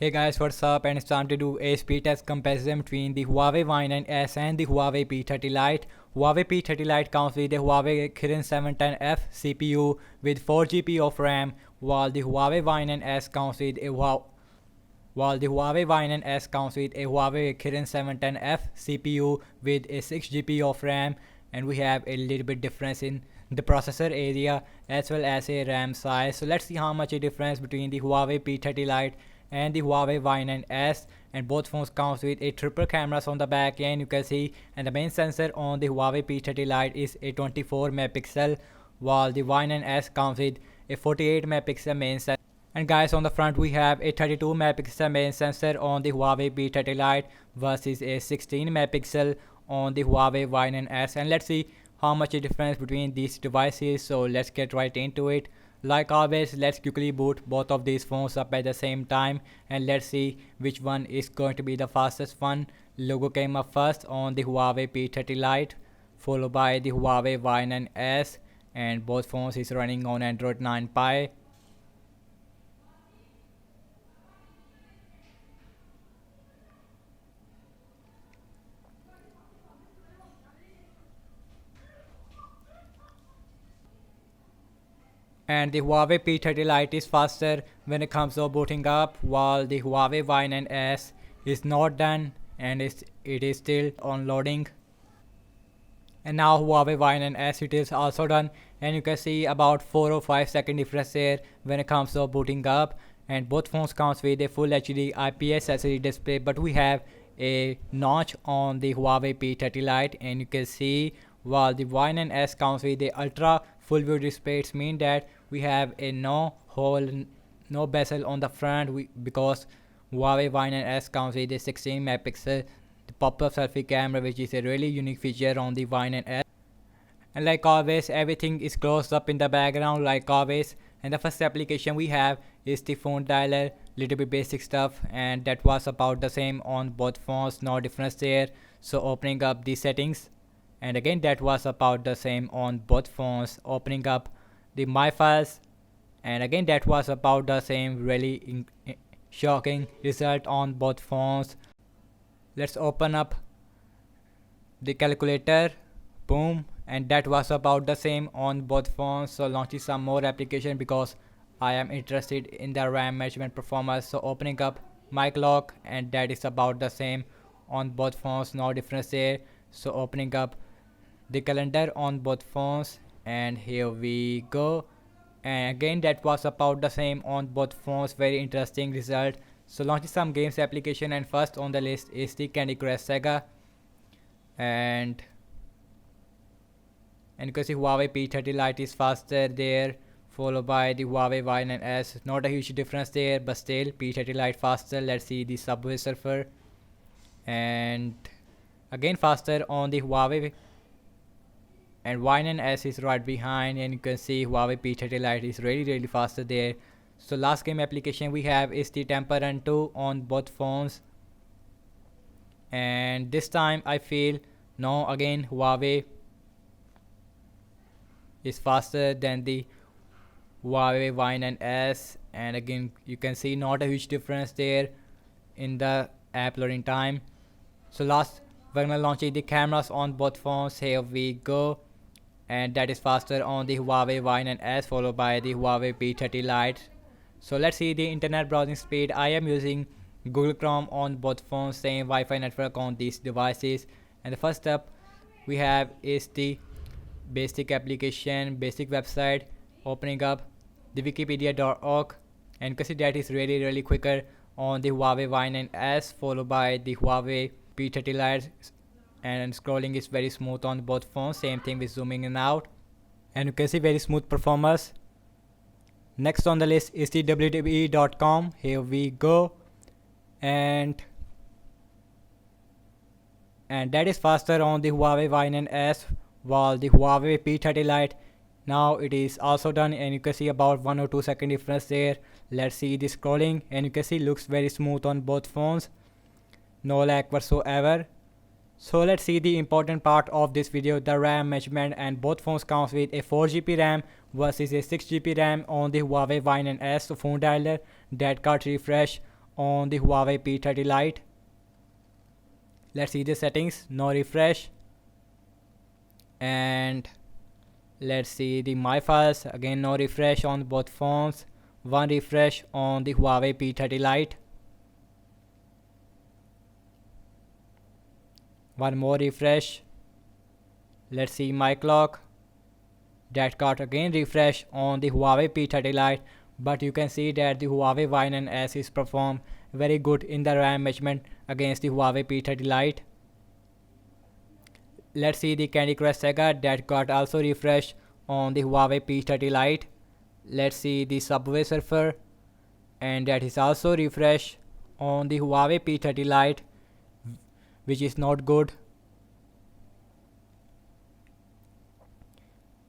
Hey guys, what's up? And it's time to do a speed test comparison between the Huawei Y9s and the Huawei P30 Lite. Huawei P30 Lite comes with the Huawei Kirin 710F CPU with 4 GB of RAM, while the Huawei Y9s comes with a Huawei Kirin 710F CPU with a 6 GB of RAM, and we have a little bit difference in the processor area as well as a RAM size. So let's see how much a difference between the Huawei P30 Lite and the Huawei Y9s, and both phones comes with a triple cameras on the back end, you can see, and the main sensor on the Huawei P30 Lite is a 24 megapixel, while the Y9s comes with a 48 megapixel main sensor. And guys, on the front we have a 32 megapixel main sensor on the Huawei P30 Lite versus a 16 megapixel on the Huawei Y9s, and let's see how much a difference between these devices. So let's get right into it. Like always, let's quickly boot both of these phones up at the same time, and let's see which one is going to be the fastest one. Logo came up first on the Huawei P30 Lite, followed by the Huawei Y9s, and both phones is running on Android 9 Pie. And the Huawei P30 Lite is faster when it comes to booting up, while the Huawei Y9s is not done and it is still on loading. And now Huawei Y9s, it is also done, and you can see about 4 or 5 second difference there when it comes to booting up. And both phones comes with a full HD IPS LCD display, but we have a notch on the Huawei P30 Lite, and you can see, while the Y9s comes with the ultra full view display. It means that we have a no hole, no bezel on the front, because Huawei Y9s comes with a 16 megapixel pop-up selfie camera, which is a really unique feature on the Y9s. And like always, everything is closed up in the background like always. And the first application we have is the phone dialer, little bit basic stuff, and that was about the same on both phones, no difference there. So opening up the settings, and again that was about the same on both phones. Opening up the my files, and again that was about the same. Really shocking result on both phones. Let's open up the calculator, boom, and that was about the same on both phones. So launching some more application because I am interested in the RAM management performance. So opening up my clock, and that is about the same on both phones, no difference there. So opening up the calendar on both phones, and here we go, and again that was about the same on both phones. Very interesting result. So launching some games application, and first on the list is the Candy Crush Saga, and you can see Huawei P30 Lite is faster there, followed by the Huawei Y9s. Not a huge difference there, but still P30 Lite faster. Let's see the Subway Surfer, and again faster on the Huawei, and Y9s is right behind, and you can see Huawei P30 Lite is really faster there. So last game application we have is the Temple Run 2 on both phones, and this time I feel no, again Huawei is faster than the Huawei Y9s, and again you can see not a huge difference there in the app loading time. So last, we're gonna launch the cameras on both phones. Here we go, and that is faster on the Huawei Y9s, followed by the Huawei P30 Lite. So let's see the internet browsing speed. I am using Google Chrome on both phones, same Wi-Fi network on these devices. And the first up we have is the basic application, basic website. Opening up the wikipedia.org, and you can see that is really quicker on the Huawei Y9s, followed by the Huawei P30 Lite, and scrolling is very smooth on both phones. Same thing with zooming in and out, and you can see very smooth performance. Next on the list is the wwe.com. Here we go, and that is faster on the Huawei Y9s, while the Huawei P30 Lite, now it is also done, and you can see about 1 or 2 second difference there. Let's see the scrolling, and you can see looks very smooth on both phones, no lag whatsoever. So let's see the important part of this video, the RAM management, and both phones comes with a 4 GB RAM versus a 6 GB RAM on the Huawei Y9s. So phone dialer, that got refresh on the Huawei P30 Lite. Let's see the settings. No refresh. And let's see the my files. Again, no refresh on both phones. One refresh on the Huawei P30 Lite. One more refresh. Let's see my clock. That got again refresh on the Huawei P30 Lite, but you can see that the Huawei Y9s is performed very good in the RAM measurement against the Huawei P30 Lite. Let's see the Candy Crush Saga, that got also refreshed on the Huawei P30 Lite. Let's see the Subway Surfer, and that is also refreshed on the Huawei P30 Lite, which is not good.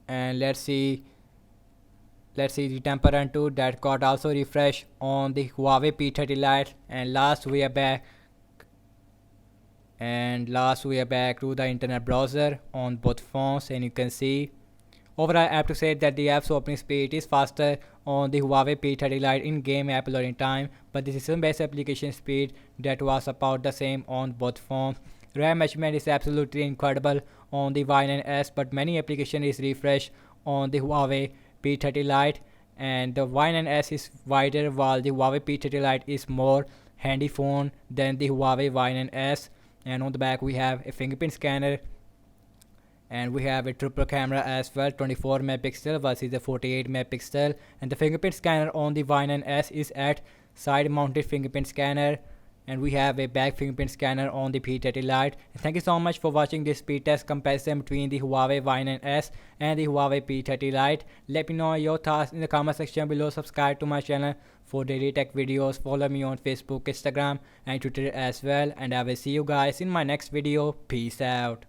And let's see the Temple Run 2, that got also refreshed on the Huawei P30 Lite. And last we are back to the internet browser on both phones, and you can see overall I have to say that the app's opening speed is faster on the Huawei P30 Lite in game app loading time, but the system based application speed that was about the same on both phones. RAM measurement is absolutely incredible on the Y9s, but many application is refreshed on the Huawei P30 Lite, and the Y9s is wider while the Huawei P30 Lite is more handy phone than the Huawei Y9s. And on the back we have a fingerprint scanner, and we have a triple camera as well, 24 megapixel versus the 48 megapixel. And the fingerprint scanner on the Y9s is at side mounted fingerprint scanner, and we have a back fingerprint scanner on the P30 Lite. And thank you so much for watching this speed test comparison between the Huawei Y9s and the Huawei P30 Lite. Let me know your thoughts in the comment section below. Subscribe to my channel for daily tech videos. Follow me on Facebook, Instagram and Twitter as well, and I will see you guys in my next video. Peace out.